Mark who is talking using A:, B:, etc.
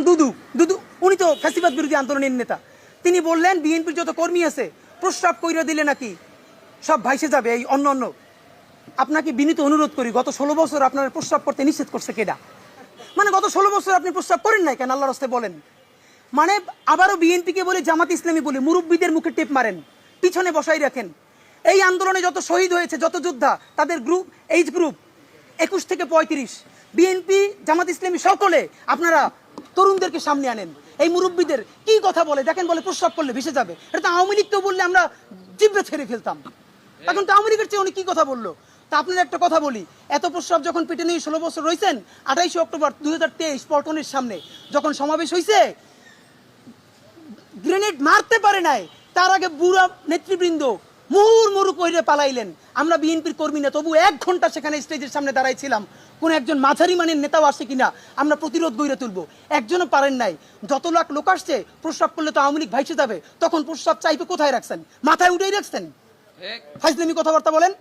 A: দুদু দুদু উনি তো ফ্যাসিবাদ বিরোধী আন্দোলনের নেতা। তিনি বললেন বিএনপির যত কর্মী আছে প্রস্রাব কইরা দিলে নাকি সব ভাইসে যাবে এই অন্য অন্য। আপনাকে বিনীত অনুরোধ করি, গত 16 বছর আপনার প্রস্রাব করতে নিষেধ করছে কেডা? মানে গত 16 বছর আপনি প্রস্রাব করেন নাই কেন? আল্লাহর রাস্তায় বলেন। মানে আবারও বিএনপিকে বলে, জামাত ইসলামী বলে মুরব্বীদের মুখে টেপ মারেন, পিছনে বসাই রাখেন। এই আন্দোলনে যত শহীদ হয়েছে, যত যোদ্ধা, তাদের গ্রুপ, এইজ গ্রুপ 21 থেকে 35, বিএনপি জামাত ইসলামী সকলে আপনারা তরুণদেরকে সামনে আনেন। এই মুরব্বীদের কি কথা বলে দেখেন, বলে প্রস্রাব করলে ভেসে যাবে। এটা তো আওয়ামী লীগ তো বললে আমরা জিব্বে ছেড়ে ফেলতাম। এখন তো আওয়ামী লীগের চেয়ে উনি কি কথা বললো? তা আপনার একটা কথা বলি, এত প্রস্রাব যখন পেটে নিয়ে 16 বছর রয়েছেন, 28 অক্টোবর 2023 পল্টনের সামনে যখন সমাবেশ হয়েছে, গ্রেনেড মারতে পারে নাই, তার আগে বুড়া নেতৃবৃন্দ মুহুর্মুহু কইরে পালাইলেন। আমরা বিএনপির কর্মী না, তবু 1 ঘন্টা সেখানে স্টেজের সামনে দাঁড়াইছিলাম, কোন একজন মাঝারি মানের নেতাও আসে কিনা আমরা প্রতিরোধ গড়ে তুলবো। একজনও পারেন নাই। যত লাখ লোক আসছে, প্রস্রাব করলে তো আওয়ামী লীগ ভাইসে যাবে, তখন প্রস্রাব চাইবে কোথায় রাখছেন? মাথায় উঠেই রাখছেন। ফাইজলামি কথাবার্তা বলেন।